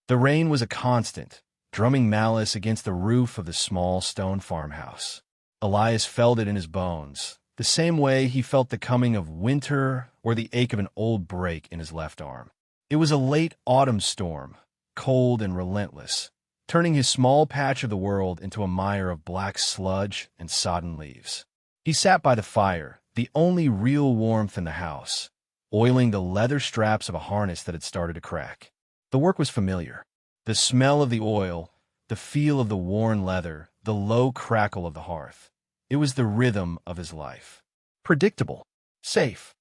The rain was a constant, drumming malice against the roof of the small stone farmhouse. Elias felt it in his bones, the same way he felt the coming of winter or the ache of an old break in his left arm. It was a late autumn storm, cold and relentless, turning his small patch of the world into a mire of black sludge and sodden leaves. He sat by the fire, the only real warmth in the house, oiling the leather straps of a harness that had started to crack. The work was familiar. The smell of the oil, the feel of the worn leather, the low crackle of the hearth. It was the rhythm of his life. Predictable. Safe.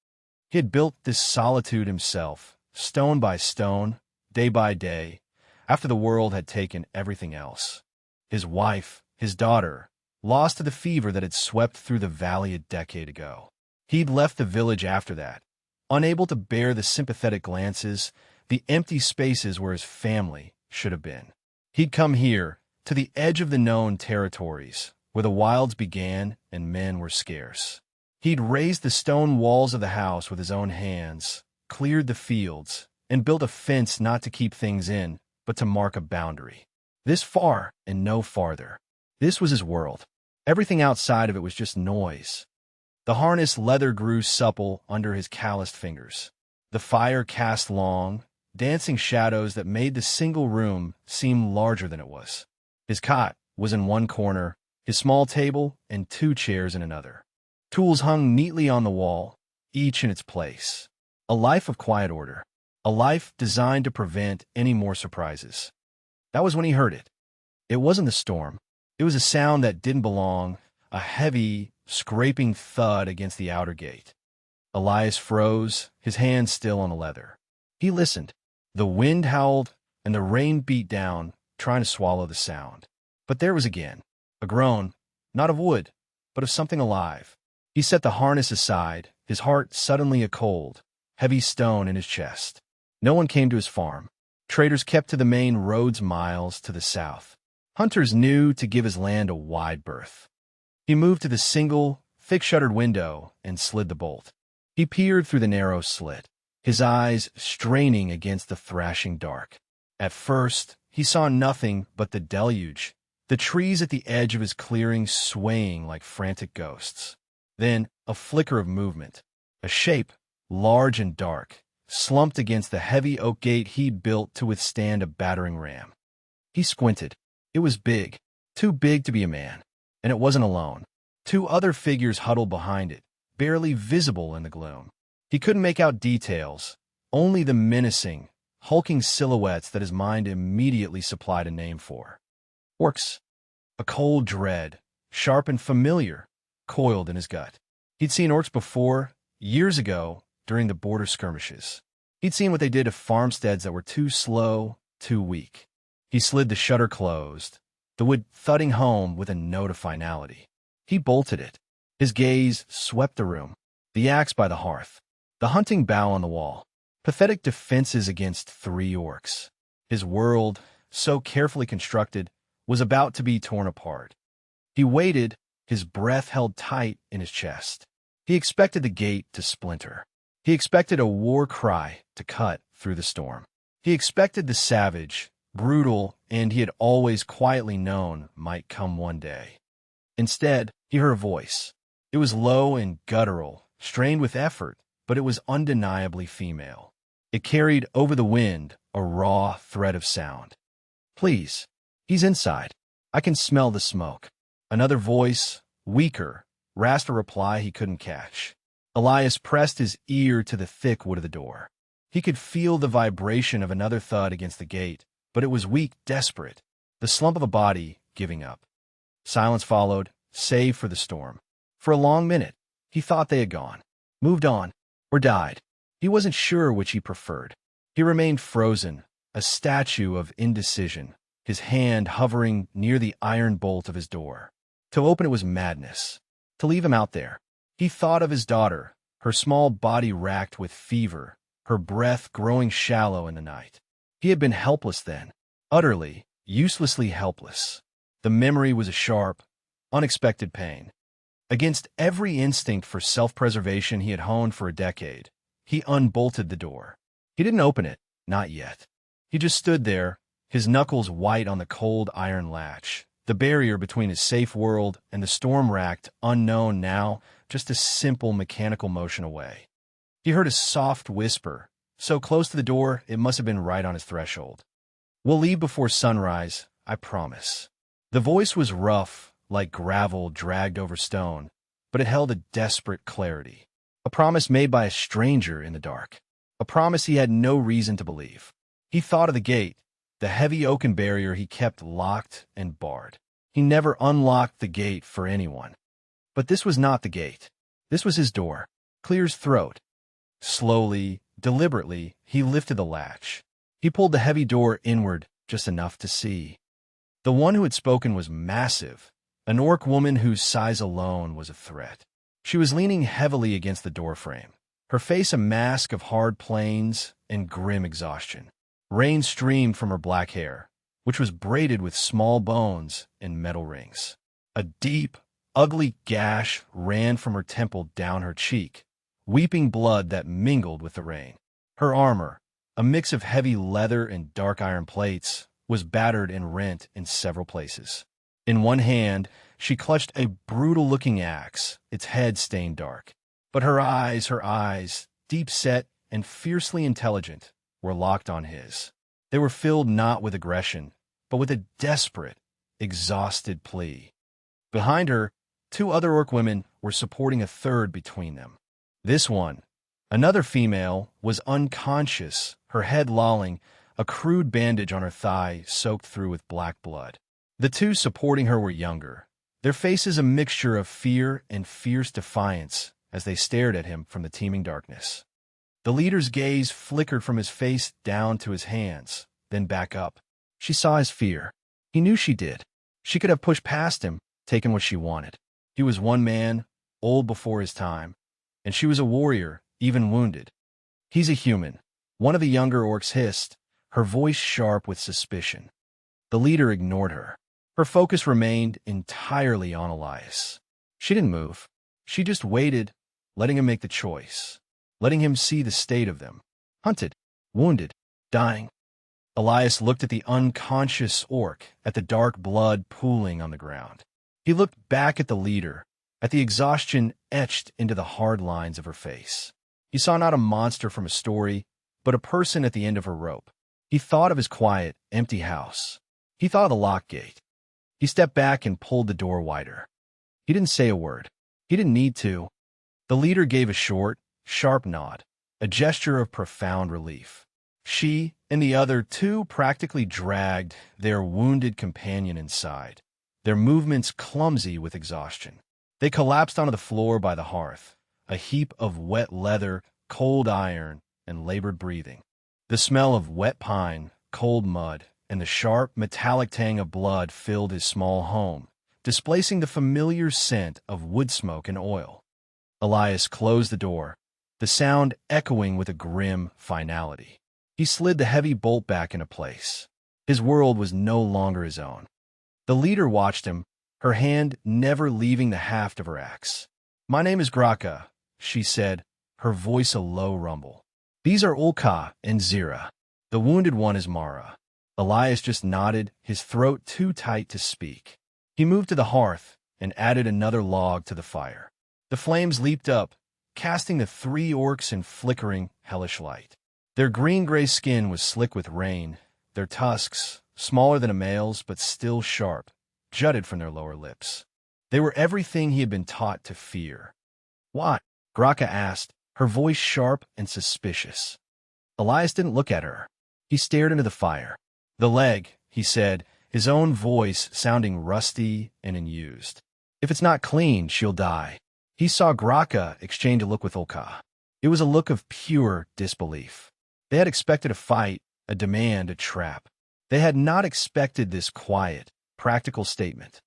He had built this solitude himself, stone by stone, day by day, after the world had taken everything else. His wife, his daughter, lost to the fever that had swept through the valley a decade ago. He'd left the village after that, unable to bear the sympathetic glances, the empty spaces where his family should have been. He'd come here, to the edge of the known territories, where the wilds began and men were scarce. He'd raised the stone walls of the house with his own hands, cleared the fields, and built a fence not to keep things in, but to mark a boundary. This far and no farther. This was his world. Everything outside of it was just noise. The harness leather grew supple under his calloused fingers. The fire cast long, dancing shadows that made the single room seem larger than it was. His cot was in one corner, his small table and 2 chairs in another. Tools hung neatly on the wall, each in its place. A life of quiet order. A life designed to prevent any more surprises. That was when he heard it. It wasn't the storm. It was a sound that didn't belong, a heavy, scraping thud against the outer gate. Elias froze, his hands still on the leather. He listened. The wind howled, and the rain beat down, trying to swallow the sound. But there was again, a groan, not of wood, but of something alive. He set the harness aside, his heart suddenly a cold, heavy stone in his chest. No one came to his farm. Traders kept to the main roads miles to the south. Hunters knew to give his land a wide berth. He moved to the single, thick-shuttered window and slid the bolt. He peered through the narrow slit, his eyes straining against the thrashing dark. At first, he saw nothing but the deluge, the trees at the edge of his clearing swaying like frantic ghosts. Then, a flicker of movement. A shape, large and dark, slumped against the heavy oak gate he'd built to withstand a battering ram. He squinted. It was big, too big to be a man, and it wasn't alone. 2 other figures huddled behind it, barely visible in the gloom. He couldn't make out details, only the menacing, hulking silhouettes that his mind immediately supplied a name for. Orcs. A cold dread, sharp and familiar, coiled in his gut. He'd seen orcs before, years ago, during the border skirmishes. He'd seen what they did to farmsteads that were too slow, too weak. He slid the shutter closed, the wood thudding home with a note of finality. He bolted it. His gaze swept the room, the axe by the hearth, the hunting bow on the wall, pathetic defenses against 3 orcs. His world, so carefully constructed, was about to be torn apart. He waited, his breath held tight in his chest. He expected the gate to splinter. He expected a war cry to cut through the storm. He expected the savage, brutal, and he had always quietly known might come one day. Instead, he heard a voice. It was low and guttural, strained with effort, but it was undeniably female. It carried over the wind a raw thread of sound. "Please, he's inside. I can smell the smoke." Another voice, weaker, rasped a reply he couldn't catch. Elias pressed his ear to the thick wood of the door. He could feel the vibration of another thud against the gate, but it was weak, desperate, the slump of a body giving up. Silence followed, save for the storm. For a long minute, he thought they had gone, moved on, or died. He wasn't sure which he preferred. He remained frozen, a statue of indecision, his hand hovering near the iron bolt of his door. To open it was madness. To leave him out there. He thought of his daughter, her small body racked with fever, her breath growing shallow in the night. He had been helpless then, utterly, uselessly helpless. The memory was a sharp, unexpected pain. Against every instinct for self-preservation he had honed for a decade, he unbolted the door. He didn't open it, not yet. He just stood there, his knuckles white on the cold iron latch, the barrier between his safe world and the storm-racked unknown now just a simple mechanical motion away. He heard a soft whisper, so close to the door it must have been right on his threshold. "We'll leave before sunrise, I promise." The voice was rough, like gravel dragged over stone, but it held a desperate clarity. A promise made by a stranger in the dark. A promise he had no reason to believe. He thought of the gate, the heavy oaken barrier he kept locked and barred. He never unlocked the gate for anyone. But this was not the gate. This was his door, clear his throat. Slowly, deliberately, he lifted the latch. He pulled the heavy door inward just enough to see. The one who had spoken was massive, an orc woman whose size alone was a threat. She was leaning heavily against the doorframe, her face a mask of hard planes and grim exhaustion. Rain streamed from her black hair, which was braided with small bones and metal rings. A deep, ugly gash ran from her temple down her cheek, weeping blood that mingled with the rain. Her armor, a mix of heavy leather and dark iron plates, was battered and rent in several places. In one hand, she clutched a brutal-looking axe, its head stained dark. But her eyes, deep-set and fiercely intelligent, were locked on his. They were filled not with aggression, but with a desperate, exhausted plea. Behind her, two other orc women were supporting a third between them. This one, another female, was unconscious, her head lolling, a crude bandage on her thigh soaked through with black blood. The two supporting her were younger, their faces a mixture of fear and fierce defiance as they stared at him from the teeming darkness. The leader's gaze flickered from his face down to his hands, then back up. She saw his fear. He knew she did. She could have pushed past him, taken what she wanted. He was one man, old before his time, and she was a warrior, even wounded. "He's a human," one of the younger orcs hissed, her voice sharp with suspicion. The leader ignored her. Her focus remained entirely on Elias. She didn't move. She just waited, letting him make the choice, letting him see the state of them. Hunted, wounded, dying. Elias looked at the unconscious orc, at the dark blood pooling on the ground. He looked back at the leader, at the exhaustion etched into the hard lines of her face. He saw not a monster from a story, but a person at the end of her rope. He thought of his quiet, empty house. He thought of the lock gate. He stepped back and pulled the door wider. He didn't say a word. He didn't need to. The leader gave a short, sharp nod, a gesture of profound relief. She and the other two practically dragged their wounded companion inside, their movements clumsy with exhaustion. They collapsed onto the floor by the hearth, a heap of wet leather, cold iron, and labored breathing. The smell of wet pine, cold mud, and the sharp, metallic tang of blood filled his small home, displacing the familiar scent of wood smoke and oil. Elias closed the door, the sound echoing with a grim finality. He slid the heavy bolt back into place. His world was no longer his own. The leader watched him, her hand never leaving the haft of her axe. "My name is Graka," she said, her voice a low rumble. "These are Ulka and Zira. The wounded one is Mara." Elias just nodded, his throat too tight to speak. He moved to the hearth and added another log to the fire. The flames leaped up, casting the three orcs in flickering, hellish light. Their green-gray skin was slick with rain, their tusks, smaller than a male's but still sharp, jutted from their lower lips. They were everything he had been taught to fear. "What?" Graka asked, her voice sharp and suspicious. Elias didn't look at her. He stared into the fire. "The leg," he said, his own voice sounding rusty and unused. "If it's not clean, she'll die." He saw Graka exchange a look with Ulka. It was a look of pure disbelief. They had expected a fight, a demand, a trap. They had not expected this quiet, practical statement.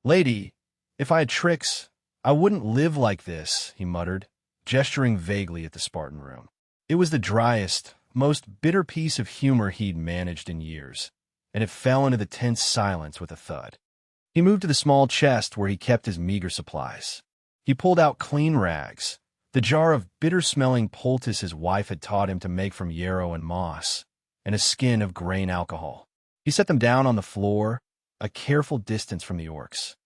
"Lady, if I had tricks, I wouldn't live like this," he muttered, gesturing vaguely at the Spartan room. It was the driest, most bitter piece of humor he'd managed in years, and it fell into the tense silence with a thud. He moved to the small chest where he kept his meager supplies. He pulled out clean rags, the jar of bitter-smelling poultice his wife had taught him to make from yarrow and moss, and a skin of grain alcohol. He set them down on the floor, a careful distance from the orcs.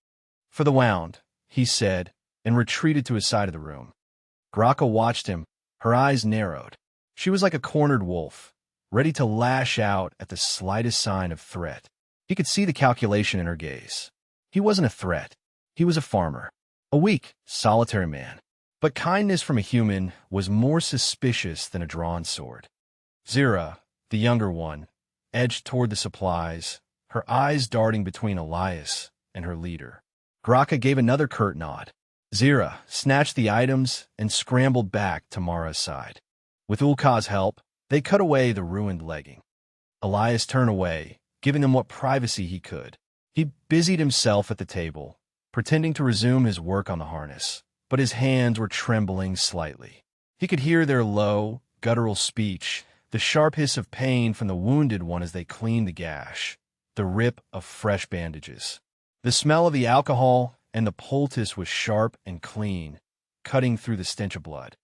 "For the wound," he said, and retreated to his side of the room. Graka watched him, her eyes narrowed. She was like a cornered wolf, ready to lash out at the slightest sign of threat. He could see the calculation in her gaze. He wasn't a threat. He was a farmer, a weak, solitary man. But kindness from a human was more suspicious than a drawn sword. Zira, the younger one, edged toward the supplies, her eyes darting between Elias and her leader. Graka gave another curt nod. Zira snatched the items and scrambled back to Mara's side. With Ulka's help, they cut away the ruined legging. Elias turned away, giving them what privacy he could. He busied himself at the table, pretending to resume his work on the harness, but his hands were trembling slightly. He could hear their low, guttural speech, the sharp hiss of pain from the wounded one as they cleaned the gash, the rip of fresh bandages. The smell of the alcohol and the poultice was sharp and clean, cutting through the stench of blood.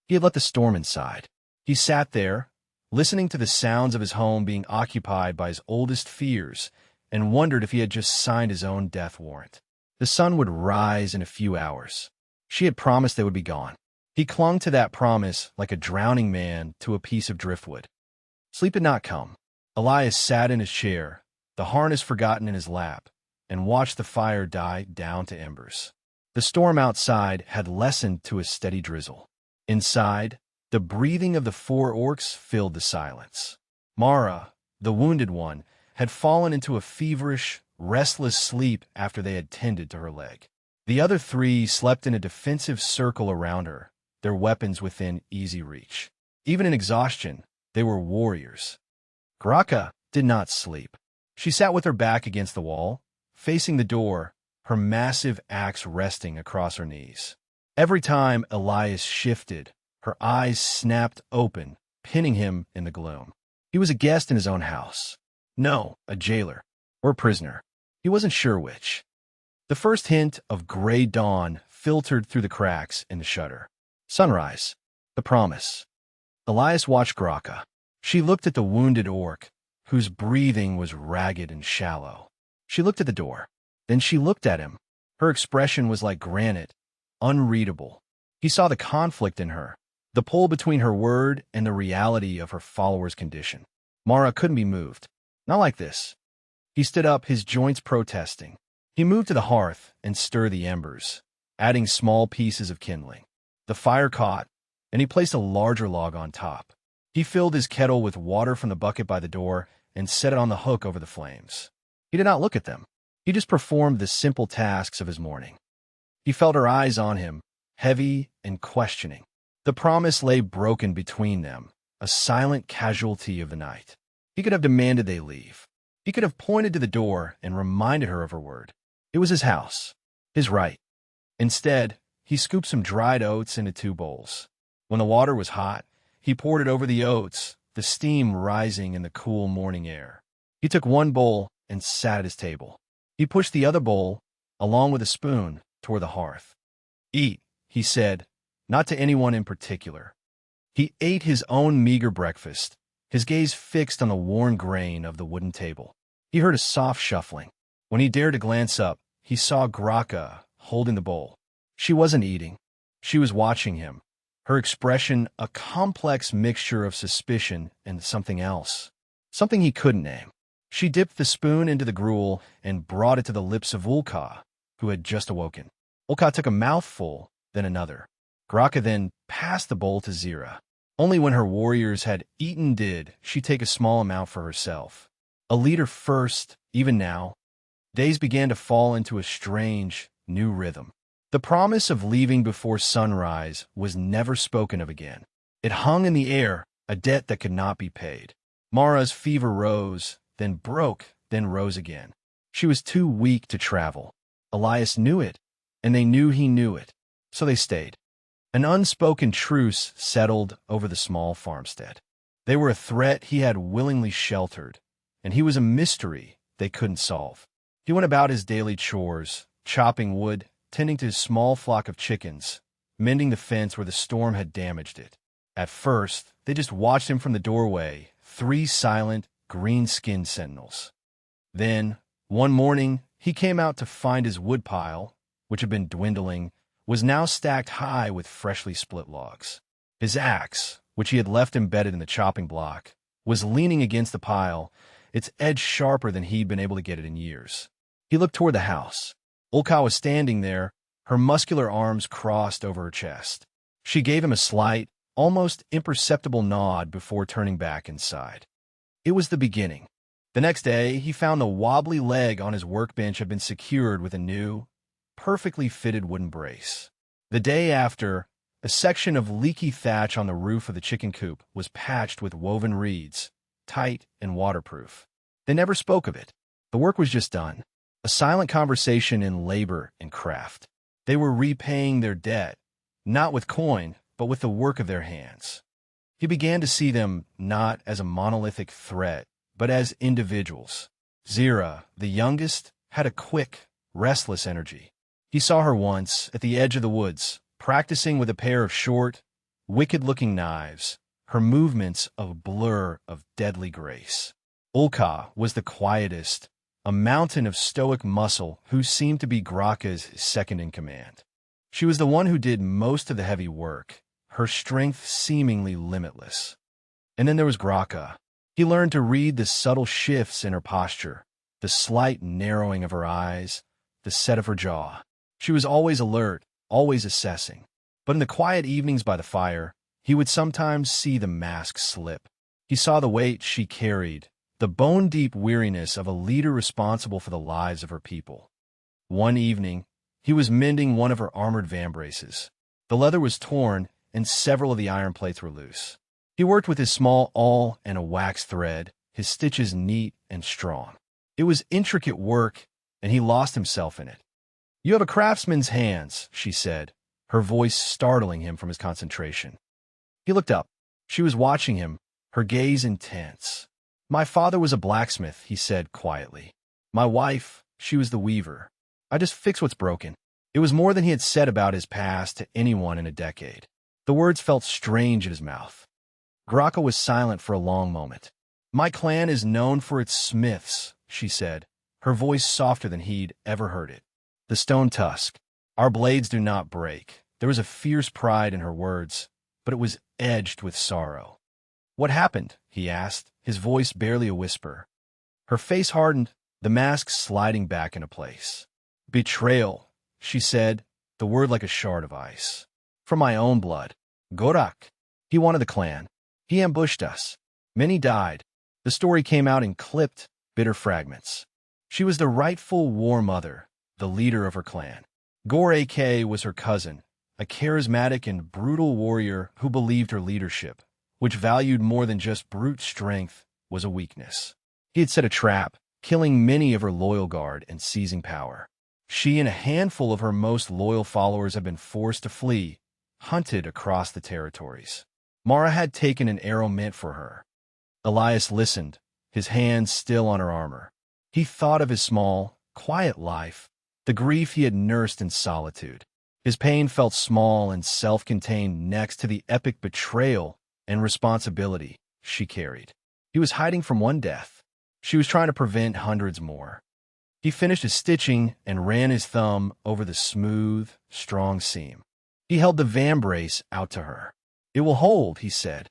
He had let the storm inside. He sat there, listening to the sounds of his home being occupied by his oldest fears, and wondered if he had just signed his own death warrant. The sun would rise in a few hours. She had promised they would be gone. He clung to that promise like a drowning man to a piece of driftwood. Sleep had not come. Elias sat in his chair, the harness forgotten in his lap, and watched the fire die down to embers. The storm outside had lessened to a steady drizzle. Inside, the breathing of the 4 orcs filled the silence. Mara, the wounded one, had fallen into a feverish, restless sleep after they had tended to her leg. The other 3 slept in a defensive circle around her, their weapons within easy reach. Even in exhaustion, they were warriors. Graka did not sleep. She sat with her back against the wall, facing the door, her massive axe resting across her knees. Every time Elias shifted, her eyes snapped open, pinning him in the gloom. He was a guest in his own house. No, a jailer, or a prisoner. He wasn't sure which. The first hint of gray dawn filtered through the cracks in the shutter. Sunrise. The promise. Elias watched Graka. She looked at the wounded orc, whose breathing was ragged and shallow. She looked at the door. Then she looked at him. Her expression was like granite, unreadable. He saw the conflict in her, the pull between her word and the reality of her follower's condition. Mara couldn't be moved. Not like this. He stood up, his joints protesting. He moved to the hearth and stirred the embers, adding small pieces of kindling. The fire caught, and he placed a larger log on top. He filled his kettle with water from the bucket by the door and set it on the hook over the flames. He did not look at them. He just performed the simple tasks of his morning. He felt her eyes on him, heavy and questioning. The promise lay broken between them, a silent casualty of the night. He could have demanded they leave. He could have pointed to the door and reminded her of her word. It was his house, his right. Instead, he scooped some dried oats into 2 bowls. When the water was hot, he poured it over the oats, the steam rising in the cool morning air. He took 1 bowl and sat at his table. He pushed the other bowl, along with a spoon, toward the hearth. "Eat," he said, not to anyone in particular. He ate his own meager breakfast, his gaze fixed on the worn grain of the wooden table. He heard a soft shuffling. When he dared to glance up, he saw Graka holding the bowl. She wasn't eating. She was watching him, her expression a complex mixture of suspicion and something else, something he couldn't name. She dipped the spoon into the gruel and brought it to the lips of Ulka, who had just awoken. Ulka took a mouthful, then another. Graka then passed the bowl to Zira. Only when her warriors had eaten did she take a small amount for herself. A leader first, even now. Days began to fall into a strange, new rhythm. The promise of leaving before sunrise was never spoken of again. It hung in the air, a debt that could not be paid. Mara's fever rose, then broke, then rose again. She was too weak to travel. Elias knew it, and they knew he knew it, so they stayed. An unspoken truce settled over the small farmstead. They were a threat he had willingly sheltered, and he was a mystery they couldn't solve. He went about his daily chores, chopping wood, tending to his small flock of chickens, mending the fence where the storm had damaged it. At first, they just watched him from the doorway, 3 silent, green-skinned sentinels. Then, one morning, he came out to find his woodpile, which had been dwindling, was now stacked high with freshly split logs. His axe, which he had left embedded in the chopping block, was leaning against the pile, its edge sharper than he'd been able to get it in years. He looked toward the house. Olka was standing there, her muscular arms crossed over her chest. She gave him a slight, almost imperceptible nod before turning back inside. It was the beginning. The next day, he found the wobbly leg on his workbench had been secured with a new, perfectly fitted wooden brace. The day after, a section of leaky thatch on the roof of the chicken coop was patched with woven reeds, tight and waterproof. They never spoke of it. The work was just done, a silent conversation in labor and craft. They were repaying their debt, not with coin, but with the work of their hands. He began to see them not as a monolithic threat, but as individuals. Zira, the youngest, had a quick, restless energy. He saw her once at the edge of the woods, practicing with a pair of short, wicked-looking knives, her movements a blur of deadly grace. Olka was the quietest, a mountain of stoic muscle who seemed to be Graka's second-in-command. She was the one who did most of the heavy work, her strength seemingly limitless. And then there was Graka. He learned to read the subtle shifts in her posture, the slight narrowing of her eyes, the set of her jaw. She was always alert, always assessing. But in the quiet evenings by the fire, he would sometimes see the mask slip. He saw the weight she carried, the bone-deep weariness of a leader responsible for the lives of her people. One evening, he was mending one of her armored vambraces. The leather was torn, and several of the iron plates were loose. He worked with his small awl and a wax thread, his stitches neat and strong. It was intricate work, and he lost himself in it. "You have a craftsman's hands," she said, her voice startling him from his concentration. He looked up. She was watching him, her gaze intense. "My father was a blacksmith," he said quietly. "My wife, she was the weaver. I just fix what's broken." It was more than he had said about his past to anyone in a decade. The words felt strange in his mouth. Graka was silent for a long moment. "My clan is known for its smiths," she said, her voice softer than he'd ever heard it. "The stone tusk. Our blades do not break." There was a fierce pride in her words, but it was edged with sorrow. "What happened?" he asked, his voice barely a whisper. Her face hardened, the mask sliding back into place. "Betrayal," she said, the word like a shard of ice. "From my own blood. Gorak. He wanted the clan. He ambushed us. Many died." The story came out in clipped, bitter fragments. She was the rightful war mother, the leader of her clan. Gore AK was her cousin, a charismatic and brutal warrior who believed her leadership, which valued more than just brute strength, was a weakness. He had set a trap, killing many of her loyal guard and seizing power. She and a handful of her most loyal followers had been forced to flee, hunted across the territories. Mara had taken an arrow meant for her. Elias listened, his hands still on her armor. He thought of his small, quiet life, the grief he had nursed in solitude. His pain felt small and self-contained next to the epic betrayal and responsibility she carried. He was hiding from one death. She was trying to prevent hundreds more. He finished his stitching and ran his thumb over the smooth, strong seam. He held the vambrace out to her. "It will hold," he said.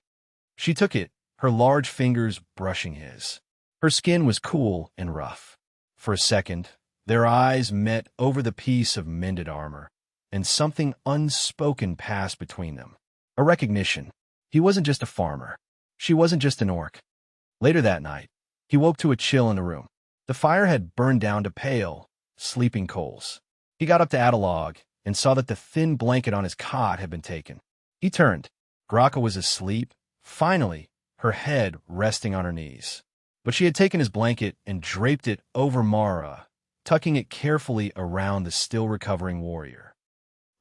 She took it, her large fingers brushing his. Her skin was cool and rough. For a second, their eyes met over the piece of mended armor, and something unspoken passed between them. A recognition. He wasn't just a farmer. She wasn't just an orc. Later that night, he woke to a chill in the room. The fire had burned down to pale, sleeping coals. He got up to add a log and saw that the thin blanket on his cot had been taken. He turned. Graka was asleep, finally, her head resting on her knees. But she had taken his blanket and draped it over Mara, tucking it carefully around the still-recovering warrior.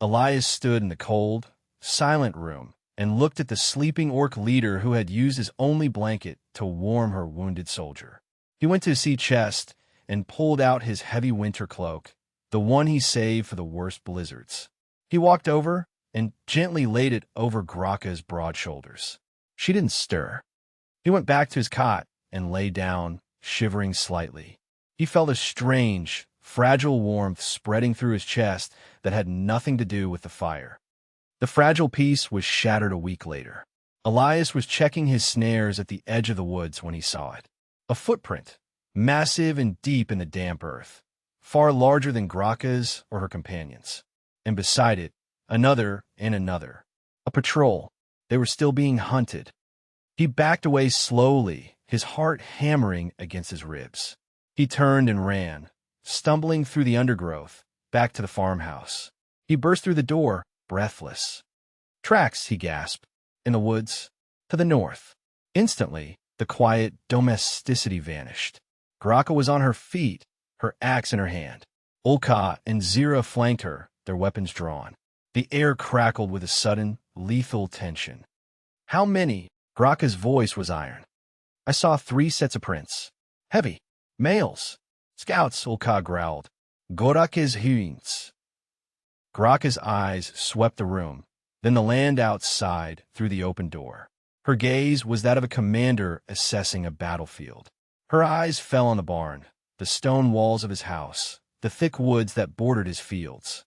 Elias stood in the cold, silent room and looked at the sleeping orc leader who had used his only blanket to warm her wounded soldier. He went to his sea chest and pulled out his heavy winter cloak, the one he saved for the worst blizzards. He walked over and gently laid it over Graka's broad shoulders. She didn't stir. He went back to his cot and lay down, shivering slightly. He felt a strange, fragile warmth spreading through his chest that had nothing to do with the fire. The fragile piece was shattered a week later. Elias was checking his snares at the edge of the woods when he saw it. A footprint, massive and deep in the damp earth, far larger than Graka's or her companions. And beside it, another and another. A patrol. They were still being hunted. He backed away slowly, his heart hammering against his ribs. He turned and ran, stumbling through the undergrowth, back to the farmhouse. He burst through the door, breathless. "Tracks," he gasped. "In the woods. To the north." Instantly, the quiet domesticity vanished. Graka was on her feet, her axe in her hand. Ulka and Zira flanked her, their weapons drawn. The air crackled with a sudden, lethal tension. "How many?" Graka's voice was iron. "I saw 3 sets of prints. Heavy. Males. Scouts," Ulka growled. "Gorak's huins." Graka's eyes swept the room, then the land outside through the open door. Her gaze was that of a commander assessing a battlefield. Her eyes fell on the barn, the stone walls of his house, the thick woods that bordered his fields.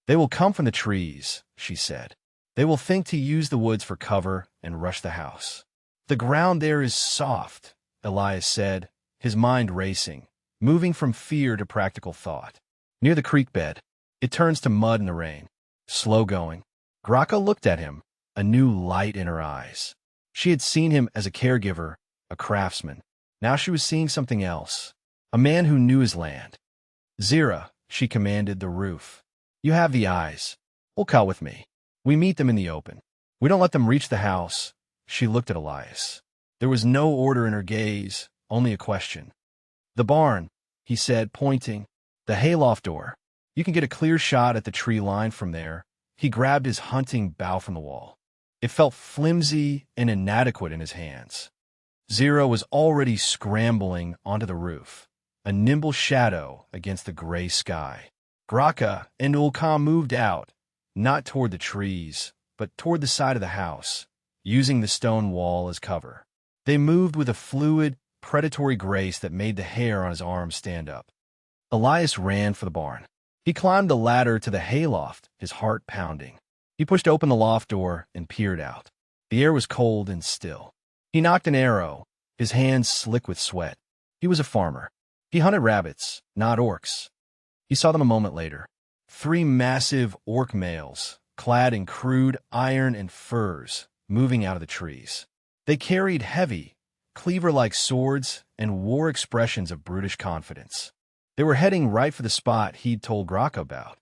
"They will come from the trees," she said. "They will think to use the woods for cover and rush the house." "The ground there is soft," Elias said, his mind racing, moving from fear to practical thought. "Near the creek bed. It turns to mud in the rain. Slow going." Graka looked at him, a new light in her eyes. She had seen him as a caregiver, a craftsman. Now she was seeing something else, a man who knew his land. "Zira," she commanded the roof. "You have the eyes. Ulka with me. We meet them in the open. We don't let them reach the house." She looked at Elias. There was no order in her gaze, only a question. "The barn," he said, pointing. "The hayloft door. You can get a clear shot at the tree line from there." He grabbed his hunting bow from the wall. It felt flimsy and inadequate in his hands. Zira was already scrambling onto the roof, a nimble shadow against the gray sky. Graka and Ulka moved out, not toward the trees, but toward the side of the house, using the stone wall as cover. They moved with a fluid, predatory grace that made the hair on his arms stand up. Elias ran for the barn. He climbed the ladder to the hayloft, his heart pounding. He pushed open the loft door and peered out. The air was cold and still. He knocked an arrow, his hands slick with sweat. He was a farmer. He hunted rabbits, not orcs. He saw them a moment later. 3 massive orc males, clad in crude iron and furs, moving out of the trees. They carried heavy, cleaver-like swords and wore expressions of brutish confidence. They were heading right for the spot he'd told Graka about.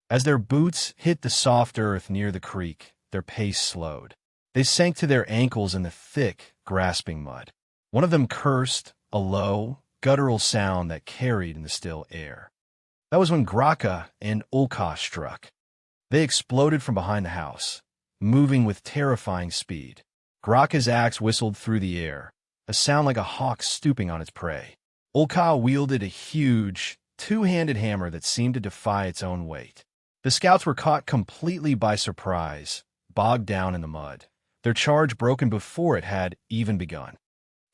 As their boots hit the soft earth near the creek, their pace slowed. They sank to their ankles in the thick, grasping mud. One of them cursed, a low, guttural sound that carried in the still air. That was when Graka and Ulka struck. They exploded from behind the house, moving with terrifying speed. Graka's axe whistled through the air, a sound like a hawk stooping on its prey. Ulka wielded a huge, 2-handed hammer that seemed to defy its own weight. The scouts were caught completely by surprise, bogged down in the mud, their charge broken before it had even begun.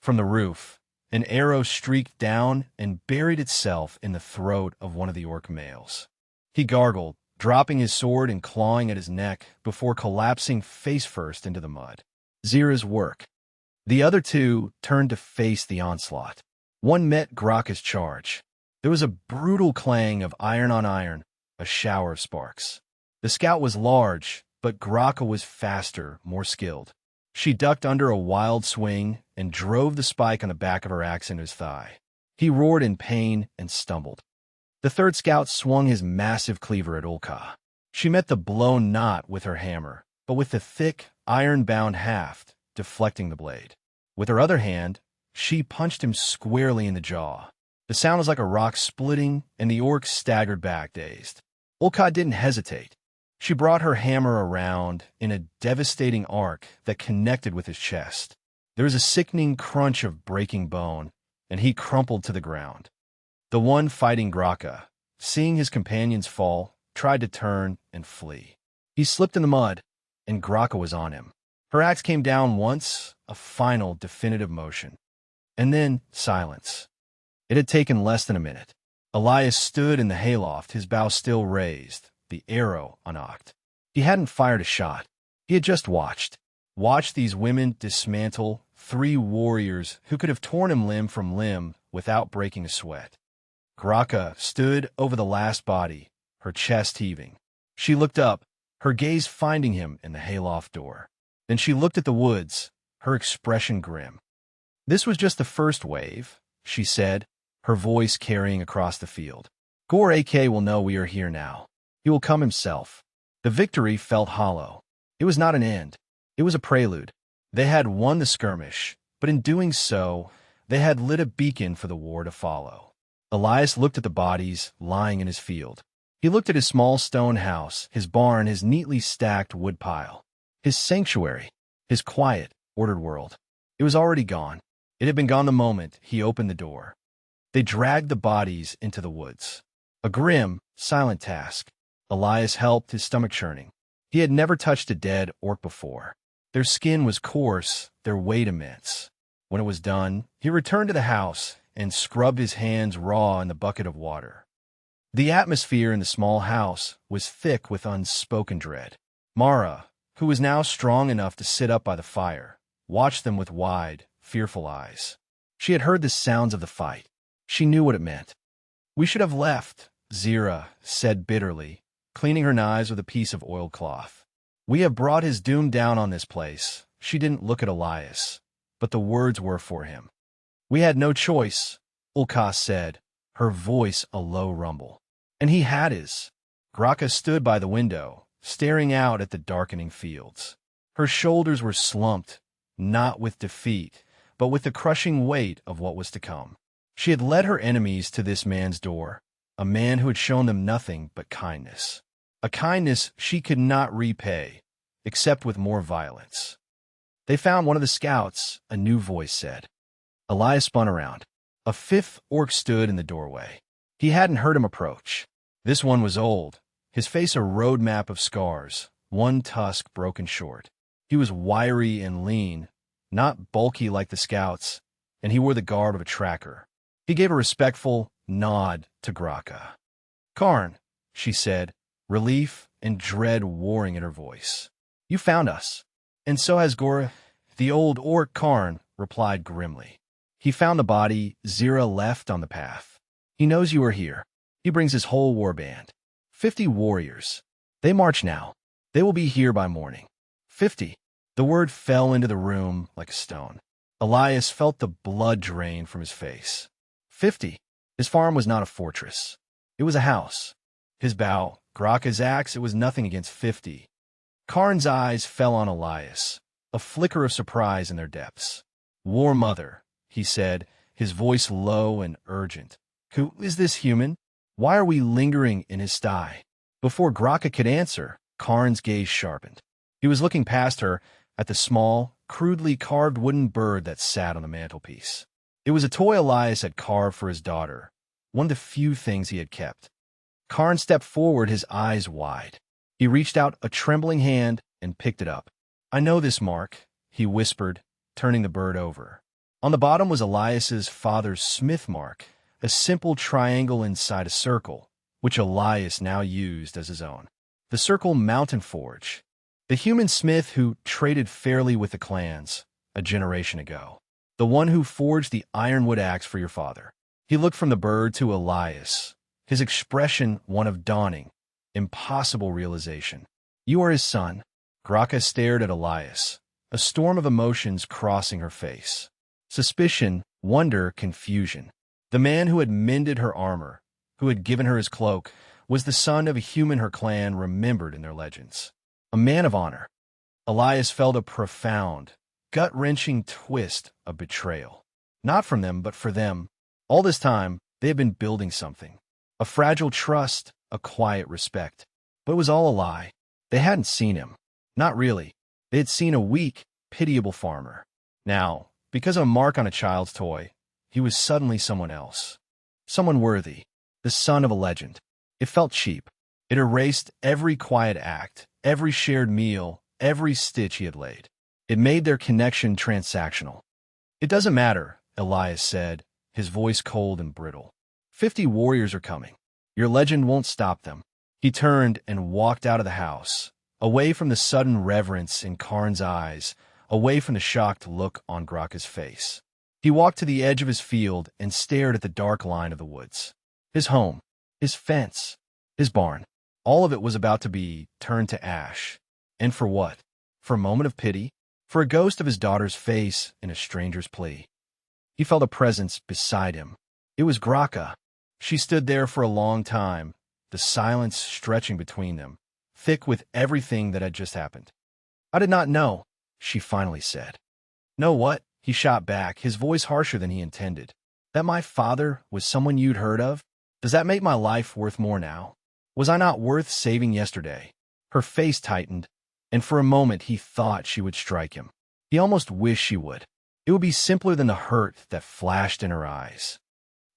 From the roof, an arrow streaked down and buried itself in the throat of one of the orc males. He gargled, dropping his sword and clawing at his neck before collapsing face first into the mud. Zira's work. The other 2 turned to face the onslaught. One met Graka's charge. There was a brutal clang of iron on iron, a shower of sparks. The scout was large, but Graka was faster, more skilled. She ducked under a wild swing and drove the spike on the back of her axe into his thigh. He roared in pain and stumbled. The 3rd scout swung his massive cleaver at Ulka. She met the blow not with her hammer, but with the thick, iron-bound haft, deflecting the blade. With her other hand, she punched him squarely in the jaw. The sound was like a rock splitting, and the orc staggered back, dazed. Ulka didn't hesitate. She brought her hammer around in a devastating arc that connected with his chest. There was a sickening crunch of breaking bone, and he crumpled to the ground. The one fighting Graka, seeing his companions fall, tried to turn and flee. He slipped in the mud, and Graka was on him. Her axe came down once, a final, definitive motion. And then silence. It had taken less than a minute. Elias stood in the hayloft, his bow still raised, the arrow unnocked. He hadn't fired a shot. He had just watched. Watched these women dismantle 3 warriors who could have torn him limb from limb without breaking a sweat. Graka stood over the last body, her chest heaving. She looked up, her gaze finding him in the hayloft door. Then she looked at the woods, her expression grim. "This was just the first wave," she said, her voice carrying across the field. "Gore AK will know we are here now. He will come himself." The victory felt hollow. It was not an end. It was a prelude. They had won the skirmish, but in doing so, they had lit a beacon for the war to follow. Elias looked at the bodies lying in his field. He looked at his small stone house, his barn, his neatly stacked woodpile, his sanctuary, his quiet, ordered world. It was already gone. It had been gone the moment he opened the door. They dragged the bodies into the woods. A grim, silent task. Elias helped, his stomach churning. He had never touched a dead orc before. Their skin was coarse, their weight immense. When it was done, he returned to the house and scrubbed his hands raw in the bucket of water. The atmosphere in the small house was thick with unspoken dread. Mara, who was now strong enough to sit up by the fire, watched them with wide, fearful eyes. She had heard the sounds of the fight. She knew what it meant. "We should have left," Zira said bitterly, cleaning her knives with a piece of oiled cloth. "We have brought his doom down on this place." She didn't look at Elias, but the words were for him. "We had no choice," Ulkas said, her voice a low rumble. And he had his. Graka stood by the window, staring out at the darkening fields. Her shoulders were slumped, not with defeat, but with the crushing weight of what was to come. She had led her enemies to this man's door, a man who had shown them nothing but kindness. A kindness she could not repay, except with more violence. "They found one of the scouts," a new voice said. Elias spun around. A 5th orc stood in the doorway. He hadn't heard him approach. This one was old, his face a road map of scars, one tusk broken short. He was wiry and lean, not bulky like the scouts, and he wore the garb of a tracker. He gave a respectful nod to Graka. "Karn," she said, relief and dread warring in her voice. "You found us. And so has Gora." The old orc Karn replied grimly. "He found the body Zira left on the path. He knows you are here. He brings his whole war band. 50 warriors. They march now. They will be here by morning. 50. The word fell into the room like a stone. Elias felt the blood drain from his face. 50. His farm was not a fortress. It was a house. His bow, Graka's axe, it was nothing against 50. Karn's eyes fell on Elias, a flicker of surprise in their depths. "War mother," he said, his voice low and urgent. "Who is this human? Why are we lingering in his sty?" Before Graka could answer, Karn's gaze sharpened. He was looking past her at the small, crudely carved wooden bird that sat on the mantelpiece. It was a toy Elias had carved for his daughter, one of the few things he had kept. Karn stepped forward, his eyes wide. He reached out a trembling hand and picked it up. "I know this mark," he whispered, turning the bird over. On the bottom was Elias's father's smith mark, a simple triangle inside a circle, which Elias now used as his own. The circle Mountain Forge, the human smith who traded fairly with the clans a generation ago, the one who forged the ironwood axe for your father. He looked from the bird to Elias, his expression one of dawning, impossible realization. "You are his son." Graka stared at Elias, a storm of emotions crossing her face. Suspicion, wonder, confusion. The man who had mended her armor, who had given her his cloak, was the son of a human her clan remembered in their legends. A man of honor. Elias felt a profound, gut-wrenching twist of betrayal. Not from them, but for them. All this time, they had been building something. A fragile trust, a quiet respect. But it was all a lie. They hadn't seen him. Not really. They had seen a weak, pitiable farmer. Now, because of a mark on a child's toy, he was suddenly someone else. Someone worthy. The son of a legend. It felt cheap. It erased every quiet act, every shared meal, every stitch he had laid. It made their connection transactional. "It doesn't matter," Elias said, his voice cold and brittle. 50 warriors are coming. Your legend won't stop them. He turned and walked out of the house, away from the sudden reverence in Karn's eyes, away from the shocked look on Graka's face. He walked to the edge of his field and stared at the dark line of the woods. His home, his fence, his barn, all of it was about to be turned to ash. And for what? For a moment of pity? For a ghost of his daughter's face in a stranger's plea? He felt a presence beside him. It was Graka. She stood there for a long time, the silence stretching between them, thick with everything that had just happened. I did not know, she finally said. Know what? He shot back, his voice harsher than he intended. That my father was someone you'd heard of? Does that make my life worth more now? Was I not worth saving yesterday? Her face tightened, and for a moment he thought she would strike him. He almost wished she would. It would be simpler than the hurt that flashed in her eyes.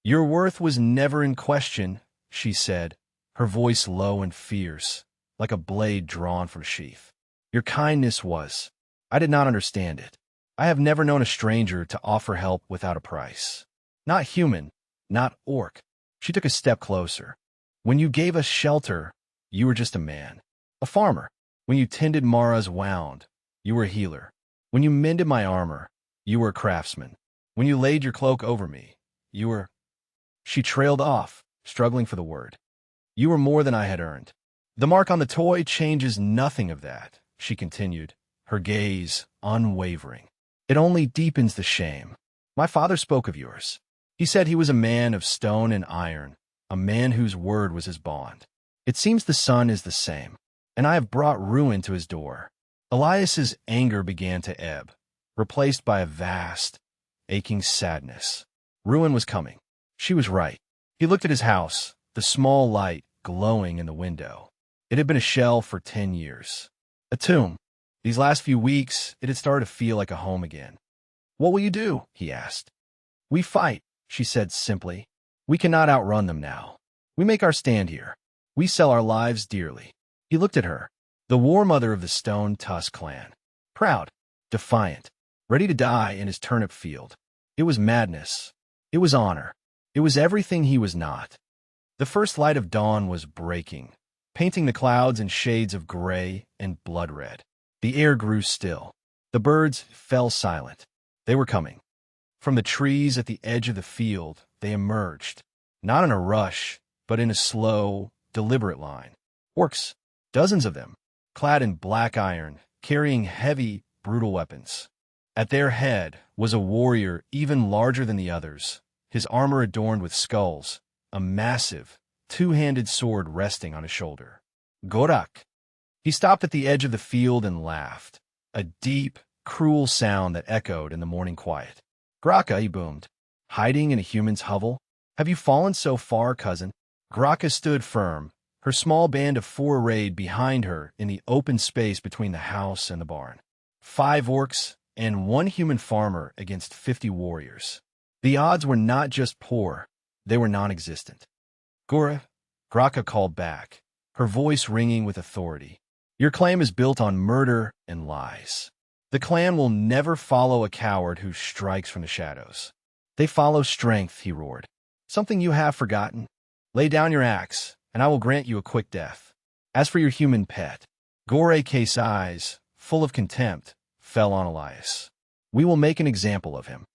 Your worth was never in question, she said, her voice low and fierce, like a blade drawn from sheath. Your kindness was. I did not understand it. I have never known a stranger to offer help without a price. Not human, not orc. She took a step closer. When you gave us shelter, you were just a man, a farmer. When you tended Mara's wound, you were a healer. When you mended my armor, you were a craftsman. When you laid your cloak over me, you were... She trailed off, struggling for the word. You were more than I had earned. The mark on the toy changes nothing of that, she continued, her gaze unwavering. It only deepens the shame. My father spoke of yours. He said he was a man of stone and iron, a man whose word was his bond. It seems the sun is the same, and I have brought ruin to his door. Elias's anger began to ebb, replaced by a vast, aching sadness. Ruin was coming. She was right. He looked at his house, the small light glowing in the window. It had been a shell for 10 years. A tomb. These last few weeks, it had started to feel like a home again. What will you do? He asked. We fight, she said simply. We cannot outrun them now. We make our stand here. We sell our lives dearly. He looked at her, the war mother of the Stone Tusk clan. Proud, defiant, ready to die in his turnip field. It was madness. It was honor. It was everything he was not. The first light of dawn was breaking, painting the clouds in shades of gray and blood red. The air grew still. The birds fell silent. They were coming. From the trees at the edge of the field, they emerged, not in a rush, but in a slow, deliberate line. Orcs, dozens of them, clad in black iron, carrying heavy, brutal weapons. At their head was a warrior even larger than the others, his armor adorned with skulls, a massive, two-handed sword resting on his shoulder. Gorak. He stopped at the edge of the field and laughed, a deep, cruel sound that echoed in the morning quiet. Graka, he boomed. Hiding in a human's hovel? Have you fallen so far, cousin? Graka stood firm, her small band of 4 arrayed behind her in the open space between the house and the barn. 5 orcs and 1 human farmer against 50 warriors. The odds were not just poor, they were non-existent. Gora, Graka called back, her voice ringing with authority. Your claim is built on murder and lies. The clan will never follow a coward who strikes from the shadows. They follow strength, he roared. Something you have forgotten? Lay down your axe, and I will grant you a quick death. As for your human pet, Goreke's eyes, full of contempt, fell on Elias. We will make an example of him.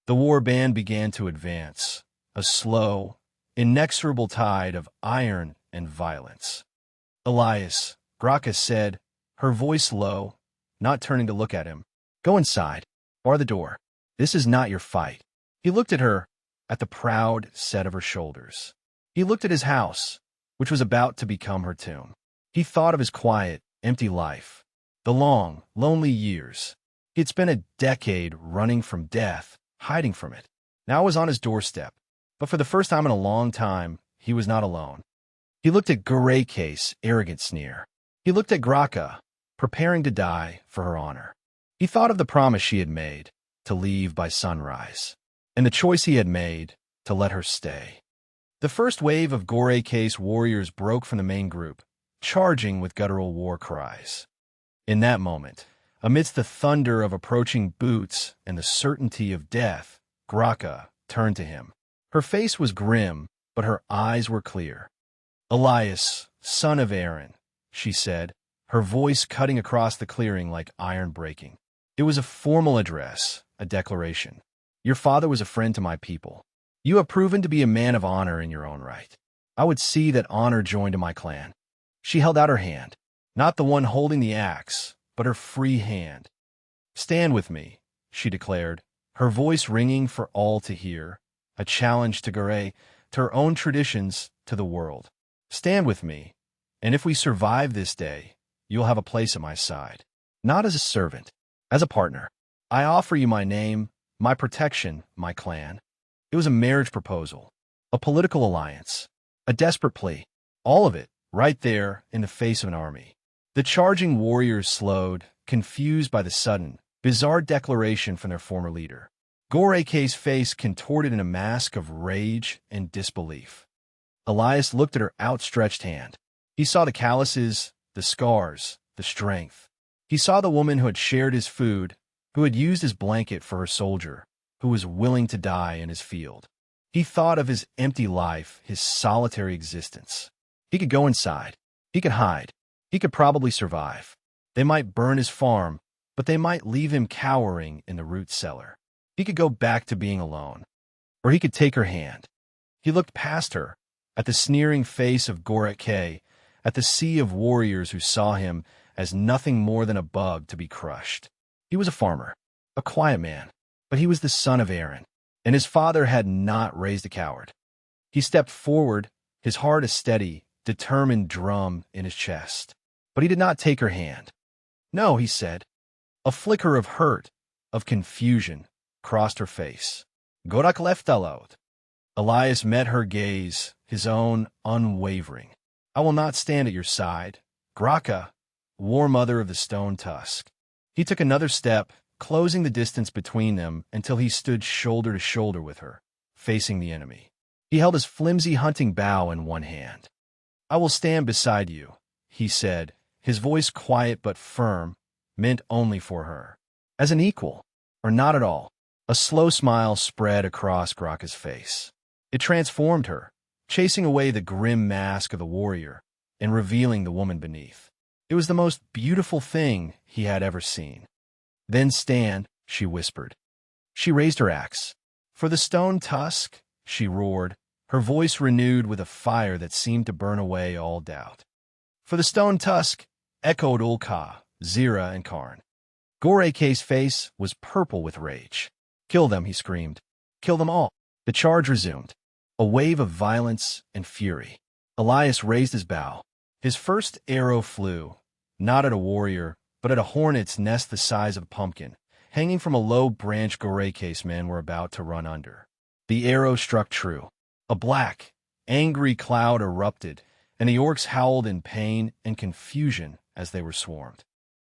The war band began to advance, a slow, inexorable tide of iron and violence. Elias, Graka said, her voice low, not turning to look at him. Go inside. Bar the door. This is not your fight. He looked at her, at the proud set of her shoulders. He looked at his house, which was about to become her tomb. He thought of his quiet, empty life, the long, lonely years. He had spent a decade running from death, hiding from it. Now it was on his doorstep, but for the first time in a long time, he was not alone. He looked at Goreke's arrogant sneer. He looked at Graka, preparing to die for her honor. He thought of the promise she had made, to leave by sunrise, and the choice he had made, to let her stay. The first wave of Goreke's warriors broke from the main group, charging with guttural war cries. In that moment, amidst the thunder of approaching boots and the certainty of death, Graka, turned to him. Her face was grim, but her eyes were clear. "Elias, son of Aaron," she said, her voice cutting across the clearing like iron breaking. It was a formal address, a declaration. "Your father was a friend to my people. You have proven to be a man of honor in your own right. I would see that honor joined to my clan." She held out her hand, not the one holding the axe, but her free hand. "Stand with me," she declared, her voice ringing for all to hear, a challenge to Gore, to her own traditions, to the world. "Stand with me, and if we survive this day, you'll have a place at my side. Not as a servant, as a partner. I offer you my name, my protection, my clan." It was a marriage proposal, a political alliance, a desperate plea. All of it, right there in the face of an army. The charging warriors slowed, confused by the sudden, bizarre declaration from their former leader. Goreke's face contorted in a mask of rage and disbelief. Elias looked at her outstretched hand. He saw the calluses, the scars, the strength. He saw the woman who had shared his food, who had used his blanket for her soldier, who was willing to die in his field. He thought of his empty life, his solitary existence. He could go inside. He could hide. He could probably survive. They might burn his farm, but they might leave him cowering in the root cellar. He could go back to being alone. Or he could take her hand. He looked past her, at the sneering face of Gorek, at the sea of warriors who saw him as nothing more than a bug to be crushed. He was a farmer, a quiet man, but he was the son of Aaron, and his father had not raised a coward. He stepped forward, his heart a steady, determined drum in his chest. But he did not take her hand. "No," he said. A flicker of hurt, of confusion, crossed her face. "Gorak leftalot." Elias met her gaze, his own unwavering. "I will not stand at your side, Graka, war mother of the stone tusk." He took another step, closing the distance between them until he stood shoulder to shoulder with her, facing the enemy. He held his flimsy hunting bow in one hand. "I will stand beside you," he said, his voice quiet but firm, meant only for her. "As an equal, or not at all." A slow smile spread across Graka's face. It transformed her, chasing away the grim mask of the warrior and revealing the woman beneath. It was the most beautiful thing he had ever seen. "Then stand," she whispered. She raised her axe. "For the stone tusk," she roared, her voice renewed with a fire that seemed to burn away all doubt. "For the stone tusk," echoed Ulka, Zira, and Karn. Goreke's face was purple with rage. "Kill them," he screamed. "Kill them all." The charge resumed, a wave of violence and fury. Elias raised his bow. His first arrow flew, not at a warrior, but at a hornet's nest the size of a pumpkin, hanging from a low branch Goreke's men were about to run under. The arrow struck true. A black, angry cloud erupted, and the orcs howled in pain and confusion as they were swarmed.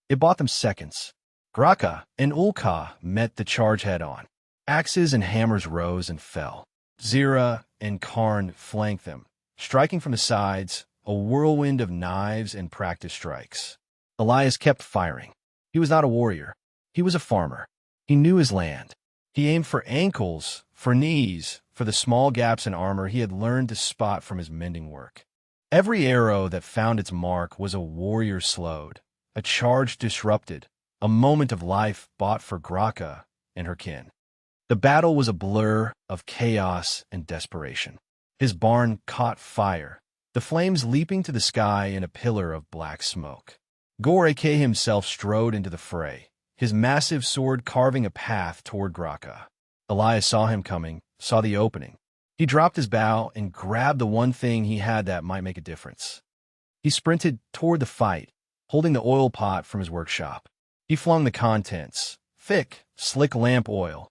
It bought them seconds. Graka and Ulka met the charge head-on. Axes and hammers rose and fell. Zira and Karn flanked them, striking from the sides, a whirlwind of knives and practice strikes. Elias kept firing. He was not a warrior. He was a farmer. He knew his land. He aimed for ankles, for knees, for the small gaps in armor he had learned to spot from his mending work. Every arrow that found its mark was a warrior slowed, a charge disrupted, a moment of life bought for Graka and her kin. The battle was a blur of chaos and desperation. His barn caught fire, the flames leaping to the sky in a pillar of black smoke. Goreke himself strode into the fray, his massive sword carving a path toward Graka. Elias saw him coming, saw the opening. He dropped his bow and grabbed the one thing he had that might make a difference. He sprinted toward the fight, holding the oil pot from his workshop. He flung the contents, thick, slick lamp oil,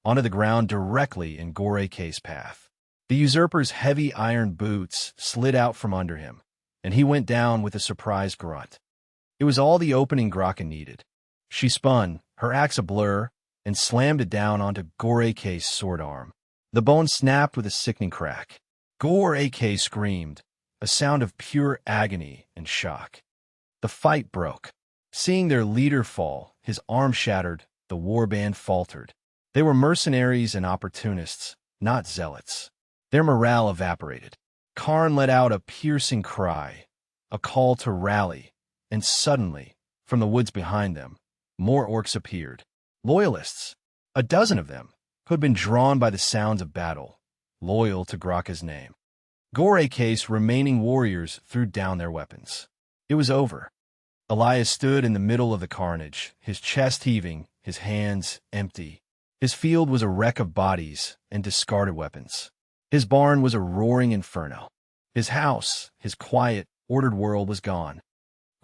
onto the ground directly in Goreke's path. The usurper's heavy iron boots slid out from under him, and he went down with a surprised grunt. It was all the opening Graka needed. She spun, her axe a blur, and slammed it down onto Goreke's sword arm. The bone snapped with a sickening crack. Goreke screamed, a sound of pure agony and shock. The fight broke. Seeing their leader fall, his arm shattered, the warband faltered. They were mercenaries and opportunists, not zealots. Their morale evaporated. Karn let out a piercing cry, a call to rally, and suddenly, from the woods behind them, more orcs appeared. Loyalists, a dozen of them, who had been drawn by the sounds of battle, loyal to Graka's name. Goreke's remaining warriors threw down their weapons. It was over. Elias stood in the middle of the carnage, his chest heaving, his hands empty. His field was a wreck of bodies and discarded weapons. His barn was a roaring inferno. His house, his quiet, ordered world was gone.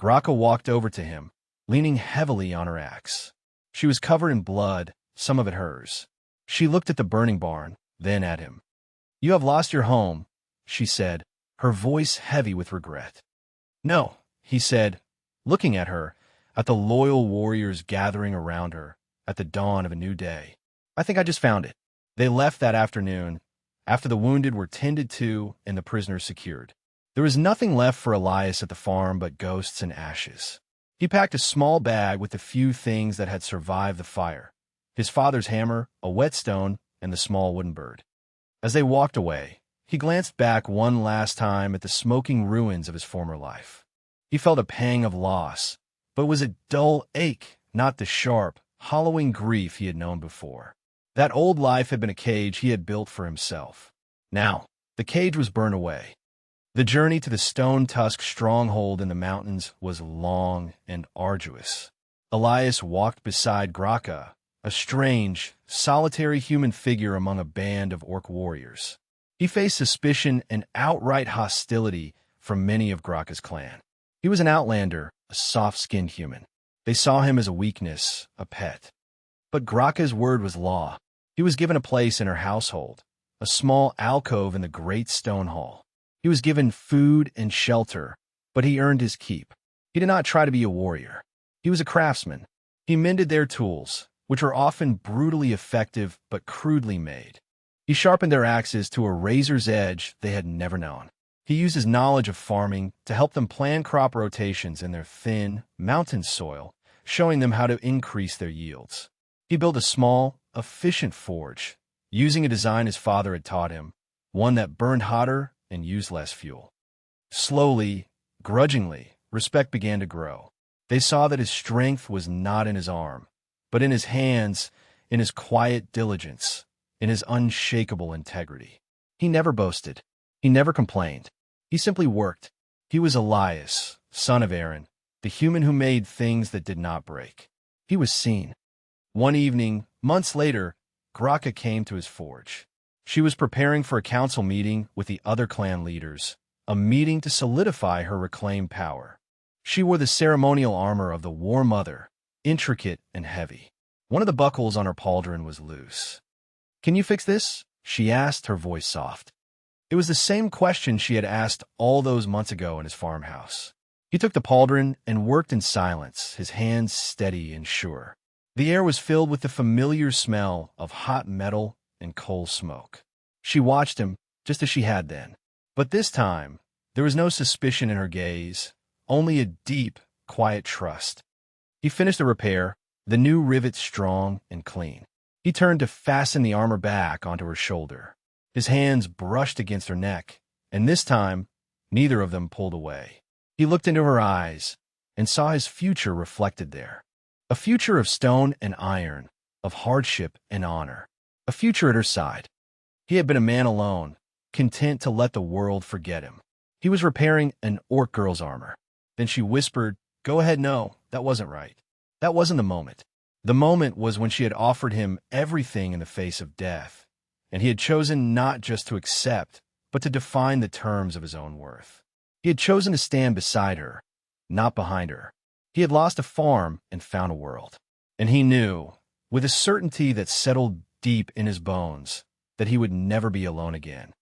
Graka walked over to him, leaning heavily on her axe. She was covered in blood, some of it hers. She looked at the burning barn, then at him. "You have lost your home," she said, her voice heavy with regret. "No," he said, looking at her, at the loyal warriors gathering around her, at the dawn of a new day. "I think I just found it." They left that afternoon, after the wounded were tended to and the prisoners secured. There was nothing left for Elias at the farm but ghosts and ashes. He packed a small bag with the few things that had survived the fire: his father's hammer, a whetstone, and the small wooden bird. As they walked away, he glanced back one last time at the smoking ruins of his former life. He felt a pang of loss, but it was a dull ache, not the sharp, hollowing grief he had known before. That old life had been a cage he had built for himself. Now, the cage was burned away. The journey to the stone-tusked stronghold in the mountains was long and arduous. Elias walked beside Graka, a strange, solitary human figure among a band of orc warriors. He faced suspicion and outright hostility from many of Graka's clan. He was an outlander, a soft-skinned human. They saw him as a weakness, a pet. But Graka's word was law. He was given a place in her household, a small alcove in the great stone hall. He was given food and shelter, but he earned his keep. He did not try to be a warrior. He was a craftsman. He mended their tools, which were often brutally effective but crudely made. He sharpened their axes to a razor's edge they had never known. He used his knowledge of farming to help them plan crop rotations in their thin, mountain soil, showing them how to increase their yields. He built a small, efficient forge, using a design his father had taught him, one that burned hotter and used less fuel. Slowly, grudgingly, respect began to grow. They saw that his strength was not in his arm, but in his hands, in his quiet diligence, in his unshakable integrity. He never boasted. He never complained. He simply worked. He was Elias, son of Aaron, the human who made things that did not break. He was seen. One evening, months later, Graka came to his forge. She was preparing for a council meeting with the other clan leaders, a meeting to solidify her reclaimed power. She wore the ceremonial armor of the War Mother, intricate and heavy. One of the buckles on her pauldron was loose. "Can you fix this?" she asked, her voice soft. It was the same question she had asked all those months ago in his farmhouse. He took the pauldron and worked in silence, his hands steady and sure. The air was filled with the familiar smell of hot metal and coal smoke. She watched him, just as she had then. But this time, there was no suspicion in her gaze, only a deep, quiet trust. He finished the repair, the new rivets strong and clean. He turned to fasten the armor back onto her shoulder. His hands brushed against her neck, and this time, neither of them pulled away. He looked into her eyes and saw his future reflected there. A future of stone and iron, of hardship and honor. A future at her side. He had been a man alone, content to let the world forget him. He was repairing an orc girl's armor. Then she whispered, "Go ahead, no, that wasn't right." That wasn't the moment. The moment was when she had offered him everything in the face of death, and he had chosen not just to accept, but to define the terms of his own worth. He had chosen to stand beside her, not behind her. He had lost a farm and found a world. And he knew, with a certainty that settled deep in his bones, that he would never be alone again.